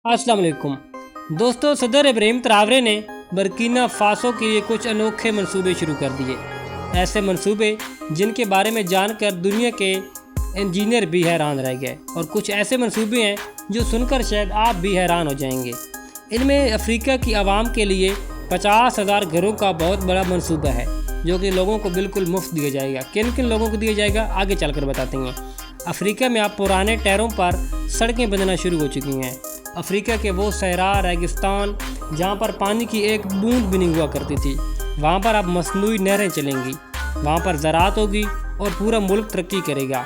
अस्सलाम वालेकुम दोस्तों, सदर इब्राहिम ट्रावरे ने बर्किना फासो के लिए कुछ अनोखे मंसूबे शुरू कर दिए। ऐसे मंसूबे जिनके बारे में जानकर दुनिया के इंजीनियर भी हैरान रह गए, और कुछ ऐसे मंसूबे हैं जो सुनकर शायद आप भी हैरान हो जाएंगे। इनमें अफ्रीका की आवाम के लिए 50,000 घरों का बहुत बड़ा मंसूबा है, जो कि लोगों को बिल्कुल मुफ्त दिया जाएगा। किन किन लोगों को दिया जाएगा आगे चलकर बताते हैं। अफ्रीका में अब पुराने टायरों पर सड़कें बनना शुरू हो चुकी हैं। अफ्रीका के वो सहरा रेगिस्तान जहाँ पर पानी की एक बूंद भी नहीं हुआ करती थी, वहाँ पर अब मसनूई नहरें चलेंगी, वहाँ पर ज़राअत होगी और पूरा मुल्क तरक्की करेगा।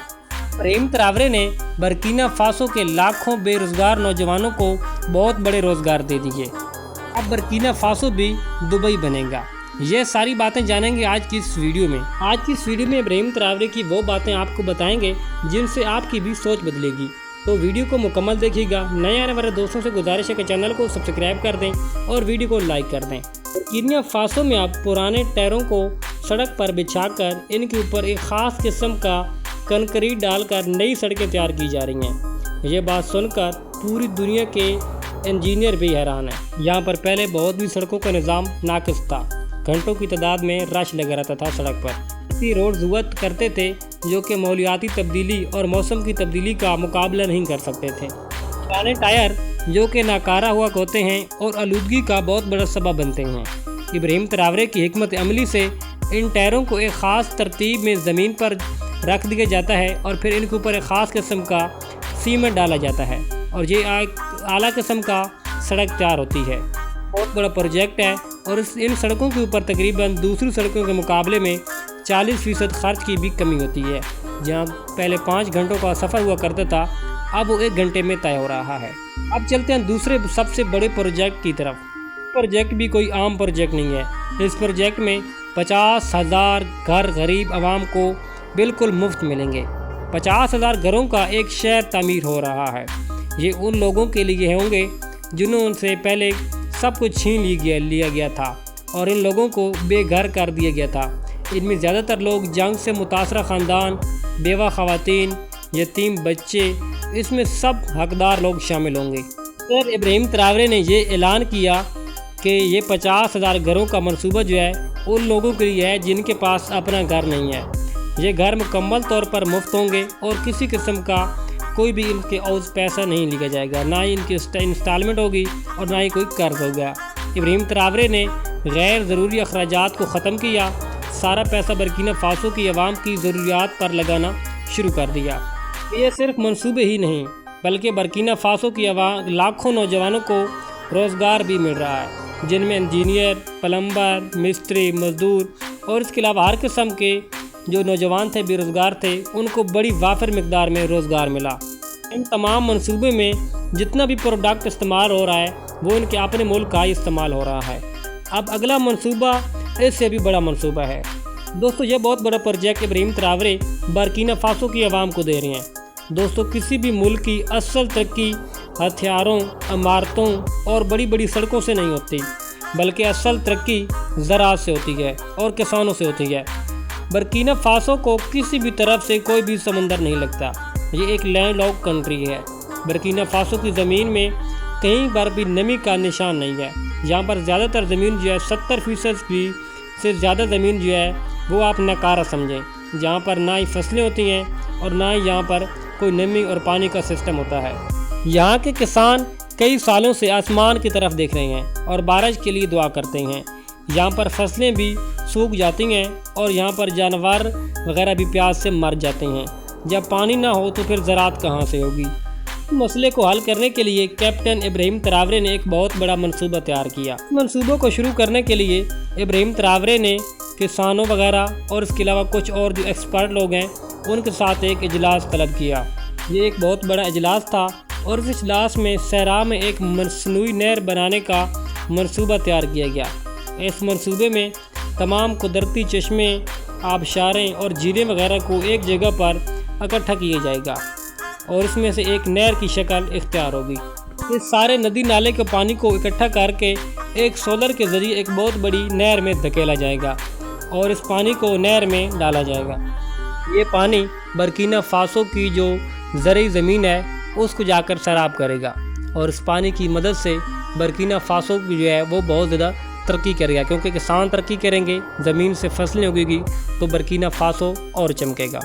इब्राहिम ट्रावरे ने बर्किना फासो के लाखों बेरोज़गार नौजवानों को बहुत बड़े रोज़गार दे दिए। अब बर्किना फासो भी दुबई बनेगा। ये सारी बातें जानेंगे आज की इस वीडियो में। आज की इस वीडियो में इब्राहिम ट्रावरे की वो बातें आपको बताएंगे जिनसे आपकी भी सोच बदलेगी, तो वीडियो को मुकम्मल देखिएगा। नए आने वाले दोस्तों से गुजारिश है कि चैनल को सब्सक्राइब कर दें और वीडियो को लाइक कर दें। बर्किना फासो में अब पुराने टायरों को सड़क पर बिछाकर इनके ऊपर एक ख़ास किस्म का कंक्रीट डालकर नई सड़कें तैयार की जा रही हैं। ये बात सुनकर पूरी दुनिया के इंजीनियर भी हैरान हैं। यहाँ पर पहले बहुत भी सड़कों का निज़ाम नाकिस था, घंटों की तादाद में रश लगा रहता था सड़क पर। इसी रोड हुआ करते थे जो कि माहौलियाती तब्दीली और मौसम की तब्दीली का मुकाबला नहीं कर सकते थे। पुराने टायर जो कि नाकारा हुआ होते हैं और आलूदगी का बहुत बड़ा सबब बनते हैं। इब्राहिम ट्रावरे की हिकमत अमली से इन टायरों को एक ख़ास तरतीब में ज़मीन पर रख दिया जाता है और फिर इनके ऊपर एक ख़ास किस्म का सीमेंट डाला जाता है और ये आला किस्म का सड़क तैयार होती है। बहुत बड़ा प्रोजेक्ट है और इन सड़कों के ऊपर तकरीबन दूसरी सड़कों के मुकाबले में 40% खर्च की भी कमी होती है। जहां पहले 5 घंटों का सफ़र हुआ करता था, अब वो 1 घंटे में तय हो रहा है। अब चलते हैं दूसरे सबसे बड़े प्रोजेक्ट की तरफ। प्रोजेक्ट भी कोई आम प्रोजेक्ट नहीं है। इस प्रोजेक्ट में 50,000 घर गरीब आवाम को बिल्कुल मुफ्त मिलेंगे। 50,000 घरों का एक शहर तामीर हो रहा है। ये उन लोगों के लिए होंगे जिन्होंने से पहले सब कुछ छीन लिया गया था और इन लोगों को बेघर कर दिया गया था। इनमें ज़्यादातर लोग जंग से मुतासरा ख़ानदान, बेवा ख़वातीन, यतीम बच्चे, इसमें सब हकदार लोग शामिल होंगे। सर इब्राहिम ट्रावरे ने ये ऐलान किया कि ये 50,000 घरों का मंसूबा जो है उन लोगों के लिए है जिनके पास अपना घर नहीं है। ये घर मुकम्मल तौर पर मुफ्त होंगे और किसी किस्म का कोई भी इनके औज पैसा नहीं लिया जाएगा, ना ही इनकी इंस्टॉलमेंट होगी और ना ही कोई कर्ज होगा। इब्राहिम ट्रावरे ने गैर ज़रूरी अखराजात को ख़त्म किया, सारा पैसा बर्किना फासो की आवाम की ज़रूरियात पर लगाना शुरू कर दिया। ये सिर्फ मंसूबे ही नहीं बल्कि बर्किना फासो की आवाम लाखों नौजवानों को रोज़गार भी मिल रहा है, जिनमें इंजीनियर, प्लम्बर, मिस्त्री, मज़दूर और इसके अलावा हर किस्म के जो नौजवान थे बेरोज़गार थे, उनको बड़ी वाफिर मिकदार में रोज़गार मिला। इन तमाम मंसूबे में जितना भी प्रोडक्ट इस्तेमाल हो रहा है वो इनके अपने मुल्क का ही इस्तेमाल हो रहा है। अब अगला मंसूबा इससे भी बड़ा मंसूबा है। दोस्तों, यह बहुत बड़ा प्रोजेक्ट इब्राहिम ट्रावरे बर्किना फासो की आवाम को दे रहे हैं। दोस्तों, किसी भी मुल्क की असल तरक्की हथियारों, इमारतों और बड़ी बड़ी सड़कों से नहीं होती, बल्कि असल तरक्की ज़राअत से होती है और किसानों से होती है। बर्किना फासो को किसी भी तरफ से कोई भी समंदर नहीं लगता। ये एक लैंड लॉक कंट्री है। बर्किना फासो की ज़मीन में कहीं पर भी नमी का निशान नहीं है। यहाँ पर ज़्यादातर ज़मीन जो है 70% भी से ज़्यादा ज़मीन जो है वो आप नकारा समझें, जहाँ पर ना ही फसलें होती हैं और ना ही यहाँ पर कोई नमी और पानी का सिस्टम होता है। यहाँ के किसान कई सालों से आसमान की तरफ देख रहे हैं और बारिश के लिए दुआ करते हैं। यहाँ पर फसलें भी सूख जाती हैं और यहाँ पर जानवर वगैरह भी प्यास से मर जाते हैं। जब पानी ना हो तो फिर ज़राअत कहाँ से होगी। मसले को हल करने के लिए कैप्टन इब्राहिम ट्रावरे ने एक बहुत बड़ा मंसूबा तैयार किया। मंसूबों को शुरू करने के लिए इब्राहिम ट्रावरे ने किसानों वगैरह और इसके अलावा कुछ और जो एक्सपर्ट लोग हैं उनके साथ एक इजलास तलब किया। ये एक बहुत बड़ा इजलास था और इस इजलास में सहरा में एक मसनूई नहर बनाने का मंसूबा तैयार किया गया। इस मंसूबे में तमाम कुदरती चश्मे, आबशारें और झीलें वगैरह को एक जगह पर इकट्ठा किया जाएगा और इसमें से एक नहर की शक्ल इख्तियार होगी। इस सारे नदी नाले के पानी को इकट्ठा करके एक सोलर के ज़रिए एक बहुत बड़ी नहर में धकेला जाएगा और इस पानी को नहर में डाला जाएगा। ये पानी बर्किना फासो की जो ज़रई ज़मीन है उसको जाकर सैराब करेगा اور اس پانی کی مدد سے برکینا فاسو بھی جو ہے وہ بہت زیادہ ترقی کرے گا، کیونکہ کسان ترقی کریں گے، زمین سے فصلیں اگے گی تو برکینا فاسو اور چمکے گا۔